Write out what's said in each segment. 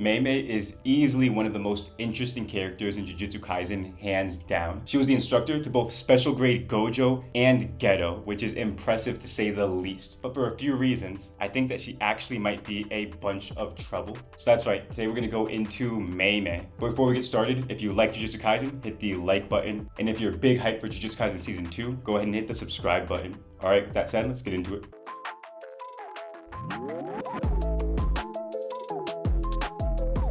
Mei Mei is easily one of the most interesting characters in Jujutsu Kaisen, hands down. She was the instructor to both special grade Gojo and Geto, which is impressive to say the least. But for a few reasons, I think that she actually might be a bunch of trouble. So that's right, today we're gonna go into Mei Mei. But before we get started, if you like Jujutsu Kaisen, hit the like button. And if you're big hype for Jujutsu Kaisen Season 2, go ahead and hit the subscribe button. Alright, with that said, let's get into it.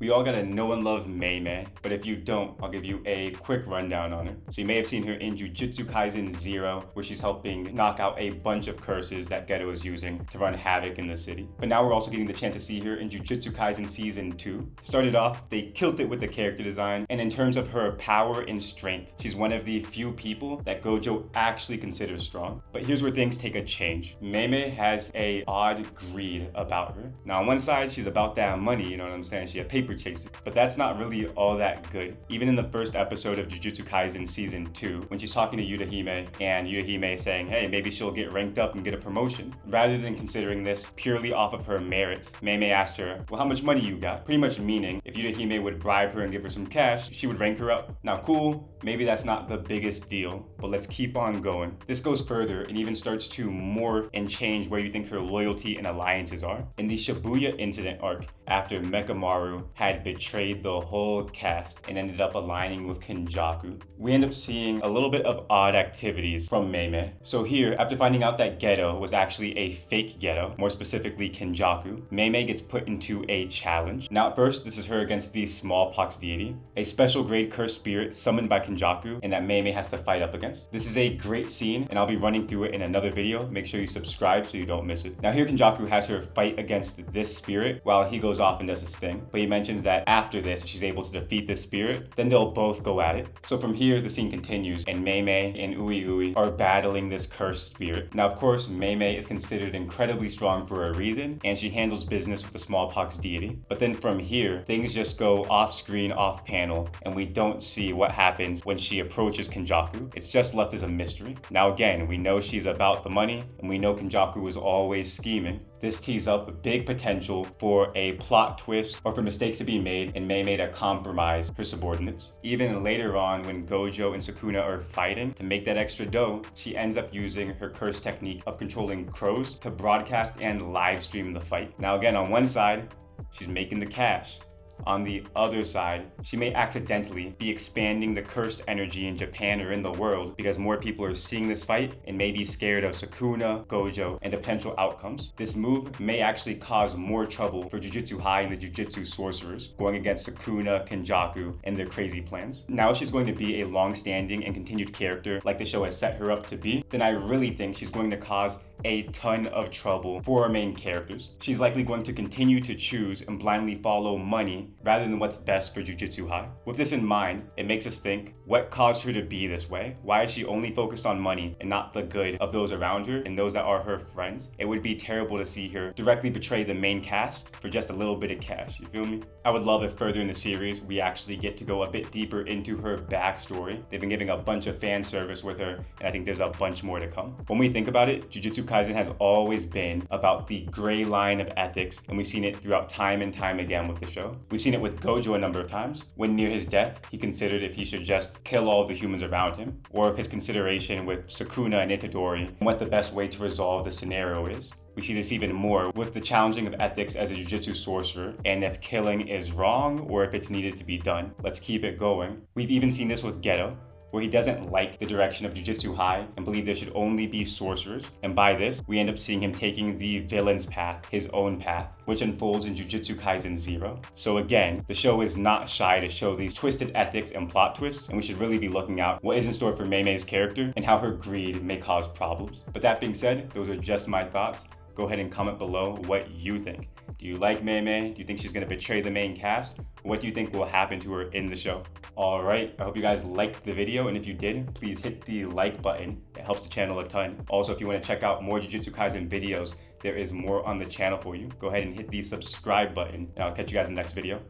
We all gotta know and love Mei Mei, but if you don't, I'll give you a quick rundown on her. So you may have seen her in Jujutsu Kaisen 0, where she's helping knock out a bunch of curses that Geto is using to run havoc in the city. But now we're also getting the chance to see her in Jujutsu Kaisen Season 2. Started off, they killed it with the character design, and in terms of her power and strength, she's one of the few people that Gojo actually considers strong. But here's where things take a change. Mei Mei has a odd greed about her. Now on one side, she's about that money, you know what I'm saying? She had paper chasing, but that's not really all that good. Even in the first episode of Jujutsu Kaisen Season 2, when she's talking to Yudahime, and Yudahime is saying, hey, maybe she'll get ranked up and get a promotion. Rather than considering this purely off of her merits, Mei Mei asked her, well, how much money you got? Pretty much meaning, if Yudahime would bribe her and give her some cash, she would rank her up. Now cool, maybe that's not the biggest deal, but let's keep on going. This goes further and even starts to morph and change where you think her loyalty and alliances are. In the Shibuya Incident arc, after Mekamaru had betrayed the whole cast and ended up aligning with Kenjaku, we end up seeing a little bit of odd activities from Mei Mei. So here, after finding out that Geto was actually a fake Geto, more specifically Kenjaku, Mei Mei gets put into a challenge. Now at first, this is her against the smallpox deity, a special grade cursed spirit summoned by Kenjaku and that Mei Mei has to fight up against. This is a great scene and I'll be running through it in another video. Make sure you subscribe so you don't miss it. Now here Kenjaku has her fight against this spirit while he goes off and does his thing, but he mentions that after this, she's able to defeat this spirit, then they'll both go at it. So from here, the scene continues, and Mei Mei and Ui Ui are battling this cursed spirit. Now, of course, Mei Mei is considered incredibly strong for a reason, and she handles business with the smallpox deity. But then from here, things just go off screen, off panel, and we don't see what happens when she approaches Kenjaku. It's just left as a mystery. Now again, we know she's about the money, and we know Kenjaku is always scheming. This tees up big potential for a plot twist or for mistakes to be made and Mei Mei to compromise her subordinates. Even later on, when Gojo and Sukuna are fighting, to make that extra dough, she ends up using her curse technique of controlling crows to broadcast and live stream the fight. Now again, on one side, she's making the cash. On the other side, she may accidentally be expanding the cursed energy in Japan or in the world because more people are seeing this fight and may be scared of Sukuna, Gojo, and the potential outcomes. This move may actually cause more trouble for Jujutsu High and the Jujutsu sorcerers going against Sukuna, Kenjaku, and their crazy plans. Now if she's going to be a long-standing and continued character like the show has set her up to be, then I really think she's going to cause a ton of trouble for our main characters. She's likely going to continue to choose and blindly follow money rather than what's best for Jujutsu High. With this in mind, it makes us think, what caused her to be this way? Why is she only focused on money and not the good of those around her and those that are her friends? It would be terrible to see her directly betray the main cast for just a little bit of cash, you feel me? I would love if further in the series, we actually get to go a bit deeper into her backstory. They've been giving a bunch of fan service with her, and I think there's a bunch more to come. When we think about it, Jujutsu Kaisen has always been about the gray line of ethics, and we've seen it throughout time and time again with the show. We've seen it with Gojo a number of times. When near his death, he considered if he should just kill all the humans around him, or if his consideration with Sukuna and Itadori, and what the best way to resolve the scenario is. We see this even more with the challenging of ethics as a Jujutsu sorcerer, and if killing is wrong or if it's needed to be done. Let's keep it going. We've even seen this with Geto, where he doesn't like the direction of Jujutsu High and believe there should only be sorcerers. And by this, we end up seeing him taking the villain's path, his own path, which unfolds in Jujutsu Kaisen 0. So again, the show is not shy to show these twisted ethics and plot twists, and we should really be looking out what is in store for Mei Mei's character and how her greed may cause problems. But that being said, those are just my thoughts. Go ahead and comment below what you think. Do you like Mei Mei? Do you think she's going to betray the main cast? What do you think will happen to her in the show? Alright, I hope you guys liked the video, and if you did, please hit the like button. It helps the channel a ton. Also, if you want to check out more Jujutsu Kaisen videos, there is more on the channel for you. Go ahead and hit the subscribe button, and I'll catch you guys in the next video.